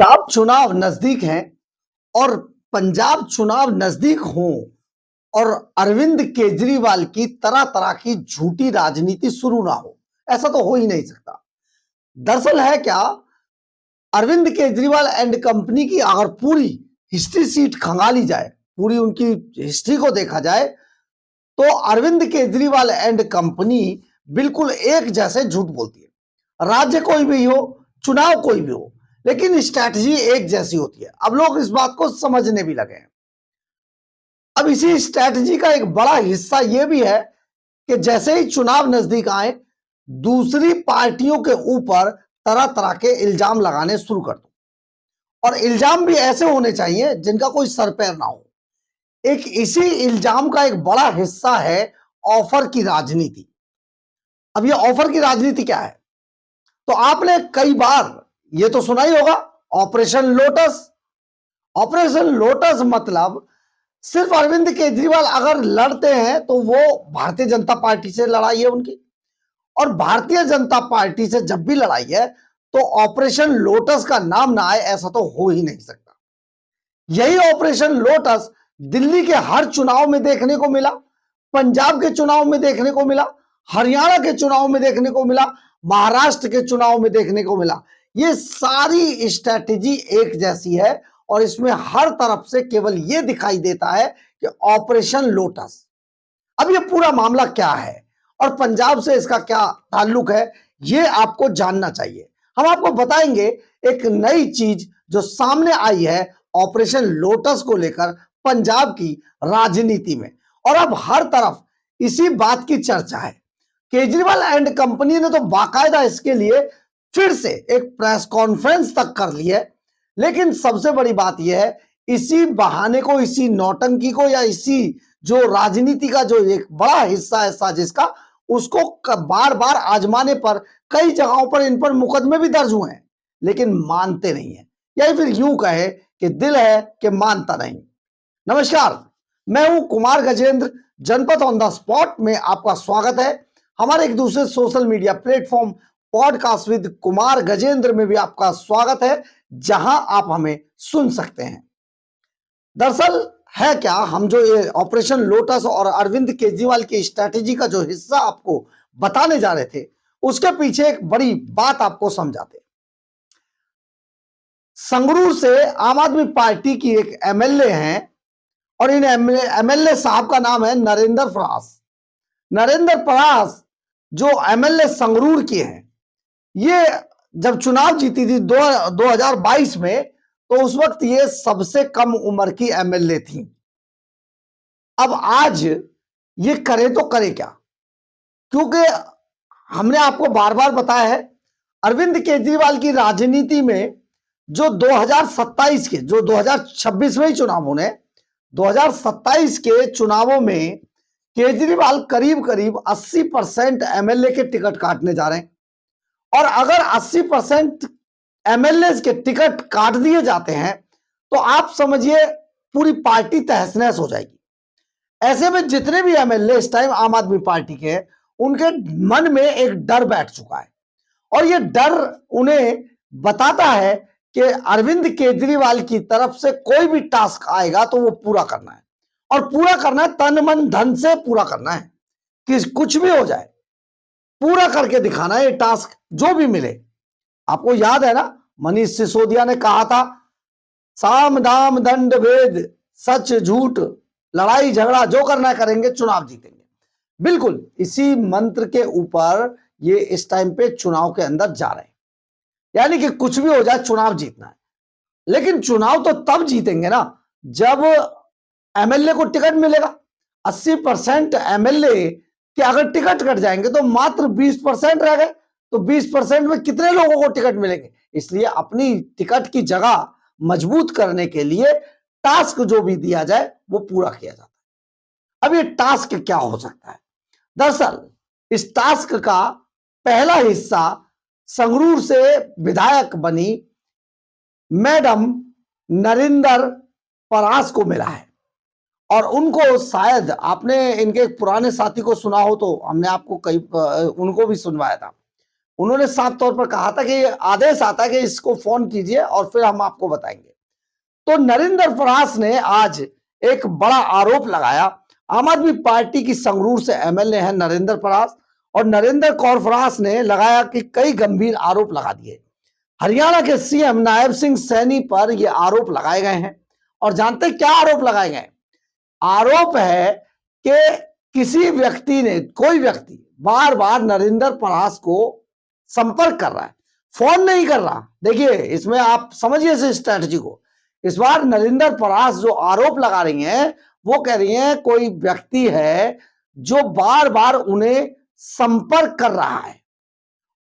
पंजाब चुनाव नजदीक हैं और पंजाब चुनाव नजदीक हों और अरविंद केजरीवाल की तरह तरह की झूठी राजनीति शुरू ना हो, ऐसा तो हो ही नहीं सकता। दरअसल है क्या, अरविंद केजरीवाल एंड कंपनी की अगर पूरी हिस्ट्री सीट खंगाली जाए, पूरी उनकी हिस्ट्री को देखा जाए, तो अरविंद केजरीवाल एंड कंपनी बिल्कुल एक जैसे झूठ बोलती है। राज्य कोई भी हो, चुनाव कोई भी हो, लेकिन स्ट्रैटेजी एक जैसी होती है। अब लोग इस बात को समझने भी लगे हैं। अब इसी स्ट्रैटेजी का एक बड़ा हिस्सा यह भी है कि जैसे ही चुनाव नजदीक आए, दूसरी पार्टियों के ऊपर तरह तरह के इल्जाम लगाने शुरू कर दो, और इल्जाम भी ऐसे होने चाहिए जिनका कोई सर पैर ना हो। एक इसी इल्जाम का एक बड़ा हिस्सा है ऑफर की राजनीति। अब ये ऑफर की राजनीति क्या है? तो आपने कई बार ये तो सुना ही होगा, ऑपरेशन लोटस। ऑपरेशन लोटस मतलब सिर्फ अरविंद केजरीवाल अगर लड़ते हैं तो वो भारतीय जनता पार्टी से लड़ाई है उनकी, और भारतीय जनता पार्टी से जब भी लड़ाई है तो ऑपरेशन लोटस का नाम ना आए, ऐसा तो हो ही नहीं सकता। यही ऑपरेशन लोटस दिल्ली के हर चुनाव में देखने को मिला, पंजाब के चुनाव में देखने को मिला, हरियाणा के चुनाव में देखने को मिला, महाराष्ट्र के चुनाव में देखने को मिला। ये सारी स्ट्रैटेजी एक जैसी है और इसमें हर तरफ से केवल यह दिखाई देता है कि ऑपरेशन लोटस। अब ये पूरा मामला क्या है और पंजाब से इसका क्या ताल्लुक है, ये आपको जानना चाहिए। हम आपको बताएंगे एक नई चीज जो सामने आई है ऑपरेशन लोटस को लेकर पंजाब की राजनीति में, और अब हर तरफ इसी बात की चर्चा है। केजरीवाल एंड कंपनी ने तो बाकायदा इसके लिए फिर से एक प्रेस कॉन्फ्रेंस तक कर ली है, लेकिन सबसे बड़ी बात यह है, इसी बहाने को, इसी नौटंकी को, या इसी जो राजनीति का जो एक बड़ा हिस्सा है साजिश का, उसको बार बार आजमाने पर कई जगहों पर इन पर मुकदमे भी दर्ज हुए हैं, लेकिन मानते नहीं है, या फिर यूं कहे कि दिल है कि मानता नहीं। नमस्कार, मैं हूं कुमार गजेंद्र। जनपद ऑन द स्पॉट में आपका स्वागत है। हमारे एक दूसरे social media platform podcast with Kumar Gajendra में भी आपका स्वागत है, जहां आप हमें सुन सकते हैं। दरअसल है क्या, हम जो ये ऑपरेशन लोटस और अरविंद केजरीवाल की स्ट्रैटेजी का जो हिस्सा आपको बताने जा रहे थे, उसके पीछे एक बड़ी बात आपको समझाते। संगरूर से आम आदमी पार्टी की एक एमएलए हैं, और इन एमएलए साहब का नाम है नरेंद्र फरास। नरेंद्र फरास जो एमएलए संगरूर की हैं, ये जब चुनाव जीती थी 2022 में, तो उस वक्त ये सबसे कम उम्र की एमएलए थी। अब आज ये करे तो करे क्या? क्योंकि हमने आपको बार बार बताया है, अरविंद केजरीवाल की राजनीति में जो 2027 के, जो 2026 में ही चुनाव होने, 2027 के चुनावों में केजरीवाल करीब करीब 80% एमएलए के टिकट काटने जा रहे हैं, और अगर 80% एमएलए के टिकट काट दिए जाते हैं तो आप समझिए पूरी पार्टी तहस नहस हो जाएगी। ऐसे में जितने भी एमएलए इस टाइम आम आदमी पार्टी के हैं, उनके मन में एक डर बैठ चुका है, और यह डर उन्हें बताता है कि अरविंद केजरीवाल की तरफ से कोई भी टास्क आएगा तो वो पूरा करना है, और पूरा करना है तन मन धन से पूरा करना है, कि कुछ भी हो जाए पूरा करके दिखाना है ये टास्क, जो भी मिले। आपको याद है ना, मनीष सिसोदिया ने कहा था, साम दाम दंड भेद सच झूठ लड़ाई झगड़ा जो करना है करेंगे, चुनाव जीतेंगे। बिल्कुल इसी मंत्र के ऊपर ये इस टाइम पे चुनाव के अंदर जा रहे हैं, यानी कि कुछ भी हो जाए चुनाव जीतना है। लेकिन चुनाव तो तब जीतेंगे ना जब एमएलए को टिकट मिलेगा। 80% एमएलए के अगर टिकट कट जाएंगे तो मात्र 20% रह गए, तो 20% में कितने लोगों को टिकट मिलेंगे? इसलिए अपनी टिकट की जगह मजबूत करने के लिए टास्क जो भी दिया जाए वो पूरा किया जाता है। अब ये टास्क क्या हो सकता है? दरअसल इस टास्क का पहला हिस्सा संगरूर से विधायक बनी मैडम नरेंद्र फरास को मिला है, और उनको शायद आपने इनके पुराने साथी को सुना हो, तो हमने आपको उनको भी सुनवाया था। उन्होंने साफ तौर पर कहा था कि ये आदेश आता है कि इसको फोन कीजिए और फिर हम आपको बताएंगे। तो नरेंद्र फरास ने आज एक बड़ा आरोप लगाया। आम आदमी पार्टी की संगरूर से एमएलए हैं नरेंद्र फरास, और नरेंद्र कौर फरास ने लगाया कि कई गंभीर आरोप लगा दिए। हरियाणा के सीएम नायब सिंह सैनी पर यह आरोप लगाए गए हैं। और जानते क्या आरोप लगाए गए? आरोप है कि किसी व्यक्ति ने, कोई व्यक्ति बार बार नरेंद्र फरास को संपर्क कर रहा है, फोन नहीं कर रहा। देखिए इसमें आप समझिए इस स्ट्रैटेजी को। इस बार नरेंद्र फरास जो आरोप लगा रही हैं वो कह रही हैं कोई व्यक्ति है जो बार बार उन्हें संपर्क कर रहा है,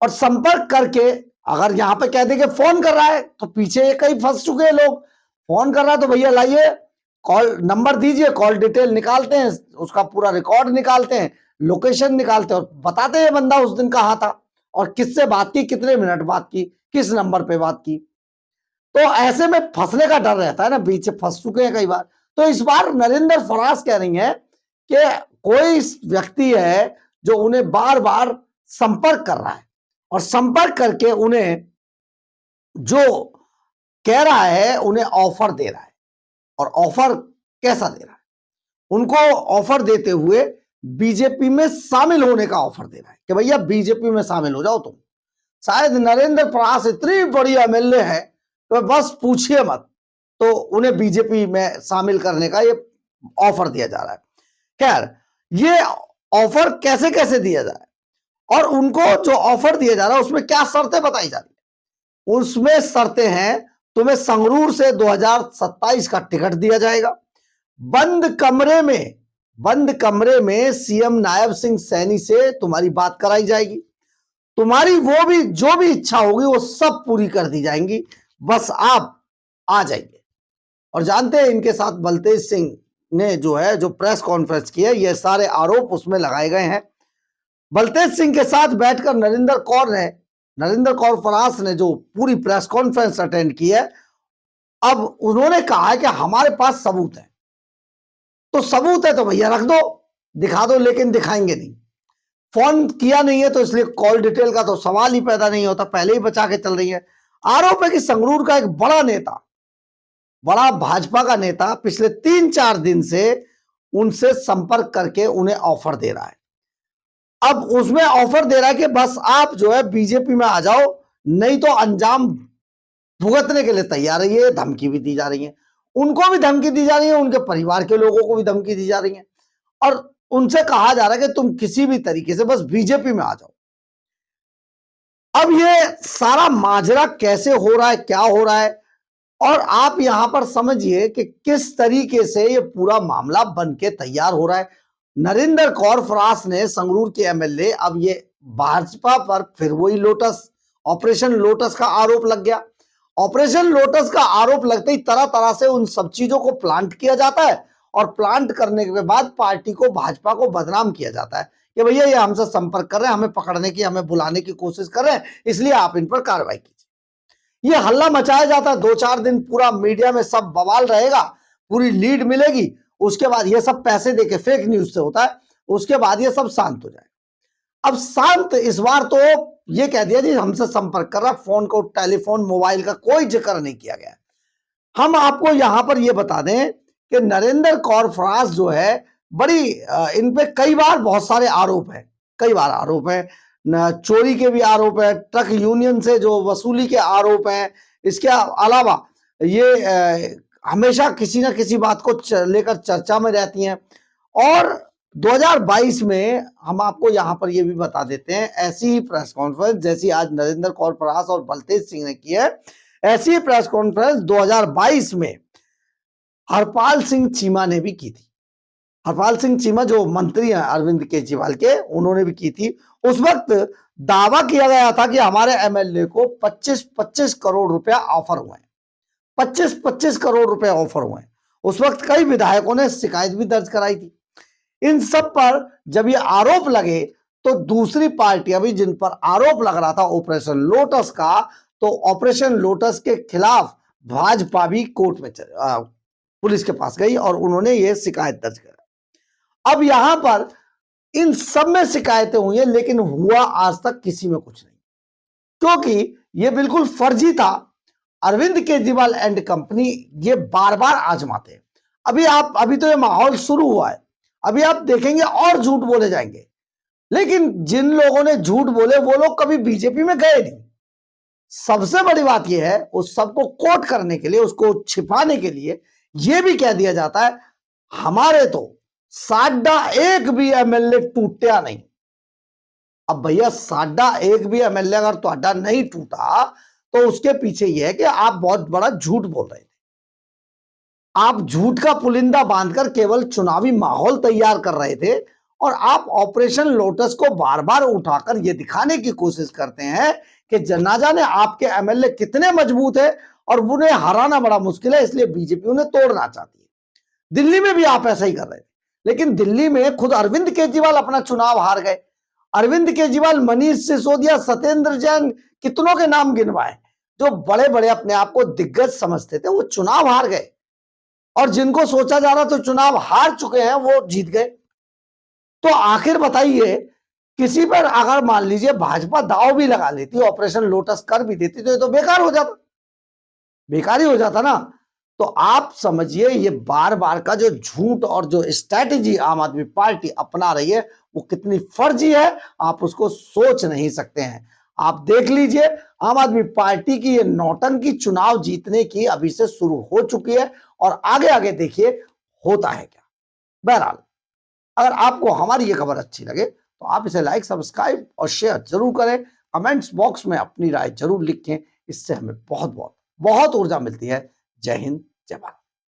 और संपर्क करके अगर यहां पे कह दे कि फोन कर रहा है तो पीछे कई फंस चुके हैं लोग। फोन कर रहा है तो भैया लाइए, कॉल नंबर दीजिए, कॉल डिटेल निकालते हैं, उसका पूरा रिकॉर्ड निकालते हैं, लोकेशन निकालते हैं और बताते हैं बंदा उस दिन कहां था और किससे बात की, कितने मिनट बात की, किस नंबर पे बात की। तो ऐसे में फंसने का डर रहता है ना, बीच से फंस चुके हैं कई बार। तो इस बार नरेंद्र फरास कह रही हैं कि कोई व्यक्ति है जो उन्हें बार बार संपर्क कर रहा है, और संपर्क करके उन्हें जो कह रहा है उन्हें ऑफर दे रहा है। और ऑफर कैसा दे रहा है? उनको ऑफर देते हुए बीजेपी में शामिल होने का ऑफर दे रहा है कि भैया बीजेपी में शामिल हो जाओ तुम। शायद नरेंद्र फरास इतनी बड़ी एमएलए है तो बस पूछिए मत, तो उन्हें बीजेपी में शामिल करने का ये ऑफर दिया जा रहा है। खैर, ये ऑफर कैसे कैसे दिया जा रहा है और उनको जो ऑफर दिया जा रहा है उसमें क्या शर्तें बताई जा रही है? उसमें शर्तें हैं, तुम्हें संगरूर से 2027 का टिकट दिया जाएगा, बंद कमरे में सीएम नायब सिंह सैनी से तुम्हारी बात कराई जाएगी, तुम्हारी वो भी जो भी इच्छा होगी वो सब पूरी कर दी जाएंगी, बस आप आ जाइए। और जानते हैं इनके साथ बलतेज सिंह ने जो प्रेस कॉन्फ्रेंस की है, ये सारे आरोप उसमें लगाए गए हैं। बलतेज सिंह के साथ बैठकर नरेंद्र कौर फरास ने जो पूरी प्रेस कॉन्फ्रेंस अटेंड की है, अब उन्होंने कहा है कि हमारे पास सबूत है। तो सबूत है तो भैया रख दो, दिखा दो, लेकिन दिखाएंगे नहीं। फोन किया नहीं है तो इसलिए कॉल डिटेल का तो सवाल ही पैदा नहीं होता, पहले ही बचा के चल रही है। आरोप है कि संगरूर का एक बड़ा नेता, बड़ा भाजपा का नेता पिछले 3-4 दिन से उनसे संपर्क करके उन्हें ऑफर दे रहा है। अब उसमें ऑफर दे रहा है कि बस आप बीजेपी में आ जाओ, नहीं तो अंजाम भुगतने के लिए तैयार है। ये धमकी भी दी जा रही है, उनको भी धमकी दी जा रही है, उनके परिवार के लोगों को भी धमकी दी जा रही है, और उनसे कहा जा रहा है कि तुम किसी भी तरीके से बस बीजेपी में आ जाओ। अब ये सारा माजरा कैसे हो रहा है, क्या हो रहा है, और आप यहां पर समझिए कि किस तरीके से ये पूरा मामला बन के तैयार हो रहा है। नरेंद्र कौर फरास ने, संगरूर के एमएलए, अब ये भाजपा पर फिर वही लोटस, ऑपरेशन लोटस का आरोप लग गया। ऑपरेशन लोटस का आरोप लगते ही तरह तरह से उन सब चीजों को प्लांट किया जाता है, और प्लांट करने के बाद पार्टी को, भाजपा को बदनाम किया जाता है कि भैया ये हमसे संपर्क कर रहे हैं, हमें पकड़ने की, हमें बुलाने की कोशिश कर रहे हैं, इसलिए आप इन पर कार्रवाई कीजिए। ये हल्ला मचाया जाता है, 2-4 दिन पूरा मीडिया में सब बवाल रहेगा, पूरी लीड मिलेगी, उसके बाद ये सब पैसे देके फेक न्यूज से होता है, उसके बाद ये सब शांत हो जाए। अब शांत इस बार तो ये कह दिया जी हमसे संपर्क कर रहा, फोन को, टेलीफोन, मोबाइल का कोई जिक्र नहीं किया गया। हम आपको यहां पर यह बता दें कि नरेंद्र कौर फरास जो है बड़ी, इन पे कई बार बहुत सारे आरोप हैं, कई बार आरोप है, चोरी के भी आरोप है, ट्रक यूनियन से जो वसूली के आरोप हैं, इसके अलावा ये हमेशा किसी ना किसी बात को लेकर चर्चा में रहती हैं। और 2022 में हम आपको यहां पर यह भी बता देते हैं, ऐसी ही प्रेस कॉन्फ्रेंस जैसी आज नरेंद्र कौर फरास और बलतेज सिंह ने की है, ऐसी ही प्रेस कॉन्फ्रेंस 2022 में हरपाल सिंह चीमा ने भी की थी। हरपाल सिंह चीमा जो मंत्री हैं अरविंद केजरीवाल के, उन्होंने भी की थी। उस वक्त दावा किया गया था कि हमारे एमएलए को 25-25 करोड़ रुपया ऑफर हुए, 25-25 करोड़ रुपए ऑफर हुए। उस वक्त कई विधायकों ने शिकायत भी दर्ज कराई थी। इन सब पर जब ये आरोप लगे तो दूसरी पार्टियां भी, जिन पर आरोप लग रहा था ऑपरेशन लोटस का, तो ऑपरेशन लोटस के खिलाफ भाजपा भी कोर्ट में पुलिस के पास गई और उन्होंने ये शिकायत दर्ज करा। अब यहां पर इन सब में शिकायतें हुई है, लेकिन हुआ आज तक किसी में कुछ नहीं। क्योंकि ये बिल्कुल फर्जी था। अरविंद केजरीवाल एंड कंपनी ये बार बार आजमाते हैं। अभी तो ये माहौल शुरू हुआ है, अभी आप देखेंगे और झूठ बोले जाएंगे। लेकिन जिन लोगों ने झूठ बोले वो लोग कभी बीजेपी में गए नहीं। सबसे बड़ी बात यह है, उस सबको कोट करने के लिए, उसको छिपाने के लिए यह भी कह दिया जाता है हमारे तो साडा एक भी एमएलए टूटा नहीं। अब भैया साडा एक भी एमएलए अगर ਤੁਹਾਡਾ नहीं टूटा तो उसके पीछे यह है कि आप बहुत बड़ा झूठ बोल रहे थे। आप झूठ का पुलिंदा बांधकर केवल चुनावी माहौल तैयार कर रहे थे और आप ऑपरेशन लोटस को बार बार उठाकर यह दिखाने की कोशिश करते हैं कि ना जाने आपके एमएलए कितने मजबूत है और उन्हें हराना बड़ा मुश्किल है, इसलिए बीजेपी उन्हें तोड़ना चाहती है। दिल्ली में भी आप ऐसा ही कर रहे थे, लेकिन दिल्ली में खुद अरविंद केजरीवाल अपना चुनाव हार गए। अरविंद केजरीवाल, मनीष सिसोदिया, सत्येंद्र जैन, कितनों के नाम गिनवाए जो बड़े बड़े अपने आप को दिग्गज समझते थे, वो चुनाव हार गए। और जिनको सोचा जा रहा तो चुनाव हार चुके हैं वो जीत गए। तो आखिर बताइए, किसी पर अगर मान लीजिए भाजपा दांव भी लगा लेती, ऑपरेशन लोटस कर भी देती, तो ये तो बेकार हो जाता, बेकार ही हो जाता ना। तो आप समझिए ये बार बार का जो झूठ और जो स्ट्रैटेजी आम आदमी पार्टी अपना रही है वो कितनी फर्जी है, आप उसको सोच नहीं सकते हैं। आप देख लीजिए, आम आदमी पार्टी की ये नौटंकी चुनाव जीतने की अभी से शुरू हो चुकी है और आगे आगे देखिए होता है क्या। बहरहाल, अगर आपको हमारी ये खबर अच्छी लगे तो आप इसे लाइक, सब्सक्राइब और शेयर जरूर करें। कमेंट्स बॉक्स में अपनी राय जरूर लिखें, इससे हमें बहुत बहुत बहुत ऊर्जा मिलती है। जय हिंद, जय भारत।